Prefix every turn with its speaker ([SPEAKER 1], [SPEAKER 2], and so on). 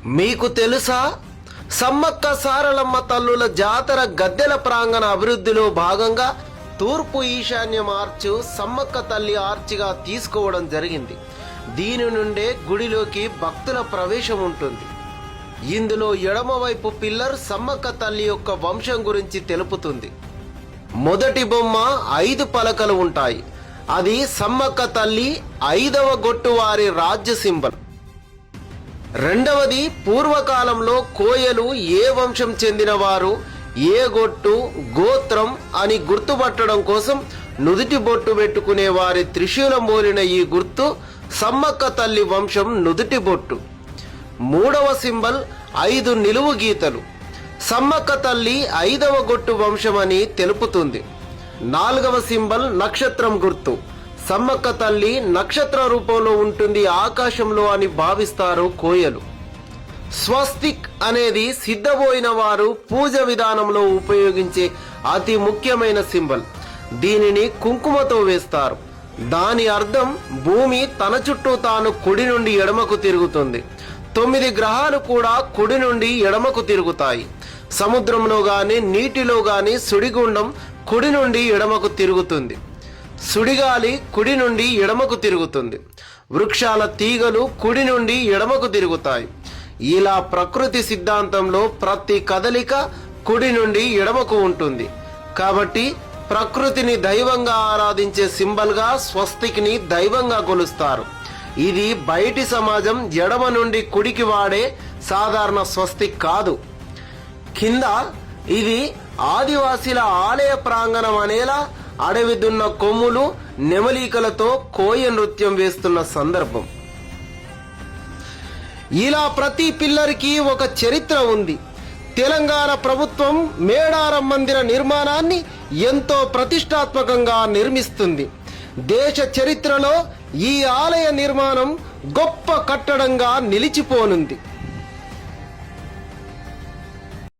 [SPEAKER 1] మీకు తెలుసా, సమ్మక్క సారలమ్మ తల్లుల జాతర గద్దెల ప్రాంగణ అభివృద్ధిలో భాగంగా తూర్పు ఈశాన్యం ఆర్చ్ సమ్మక్క తల్లి ఆర్చిగా తీసుకోవడం జరిగింది. దీని నుండే గుడిలోకి భక్తుల ప్రవేశం ఉంటుంది. ఇందులో ఎడమవైపు పిల్లర్ సమ్మక్క తల్లి యొక్క వంశం గురించి తెలుపుతుంది. మొదటి బొమ్మ 5 పలకలు ఉంటాయి. అది సమ్మక్క తల్లి 5వ గొట్టు వారి రాజ్య సింబల్. రెండవది, పూర్వకాలంలో కోయలు ఏ వంశం చెందిన వారు, ఏ గొట్టు, గోత్రం అని గుర్తుపట్టడం కోసం నుదుటి బొట్టు పెట్టుకునే వారి త్రిశూలం పోలిన ఈ గుర్తు సమ్మక్క తల్లి వంశం నుదుటి బొట్టు. మూడవ సింబల్ 5 నిలువు గీతలు. సమ్మక్క తల్లి 5వ గొట్టు వంశం అని తెలుపుతుంది. 4వ సింబల్ నక్షత్రం గుర్తు. సమ్మక్క తల్లి నక్షత్ర రూపంలో ఉంటుంది ఆకాశంలో అని భావిస్తారు కోయలు. స్వస్తిక్ అనేది సిద్ధపోయిన వారు పూజ విధానంలో ఉపయోగించే అతి ముఖ్యమైన సింబల్. దీనిని కుంకుమతో వేస్తారు. దాని అర్థం భూమి తన చుట్టూ తాను కుడి నుండి ఎడమకు తిరుగుతుంది. 9 గ్రహాలు కూడా కుడి నుండి ఎడమకు తిరుగుతాయి. సముద్రంలో గాని నీటిలో గాని సుడిగుండం కుడి నుండి ఎడమకు తిరుగుతుంది. సుడిగాలి కుడి నుండి ఎడమకు తిరుగుతుంది. వృక్షాల తీగలు కుడి నుండి ఎడమకు తిరుగుతాయి. ఇలా ప్రకృతి సిద్ధాంతంలో ప్రతి కదలిక కుడి నుండి ఎడమకు ఉంటుంది. కాబట్టి ప్రకృతిని దైవంగా ఆరాధించే సింబల్గా స్వస్తిక్ని దైవంగా కొలుస్తారు. ఇది బయటి సమాజం ఎడమ నుండి కుడికి వాడే సాధారణ స్వస్తిక్ కాదు. కింద ఇది ఆదివాసీల ఆలయ ప్రాంగణం అనేలా అడవి దున్న కొమ్ములు, నెమలికలతో కోయ నృత్యం వేస్తున్న సందర్భం. ఇలా ప్రతి పిల్లర్కి ఒక చరిత్ర ఉంది. తెలంగాణ ప్రభుత్వం మేడారం మందిర నిర్మాణాన్ని ఎంతో ప్రతిష్టాత్మకంగా నిర్మిస్తుంది. దేశ చరిత్రలో ఈ ఆలయ నిర్మాణం గొప్ప కట్టడంగా నిలిచిపోనుంది.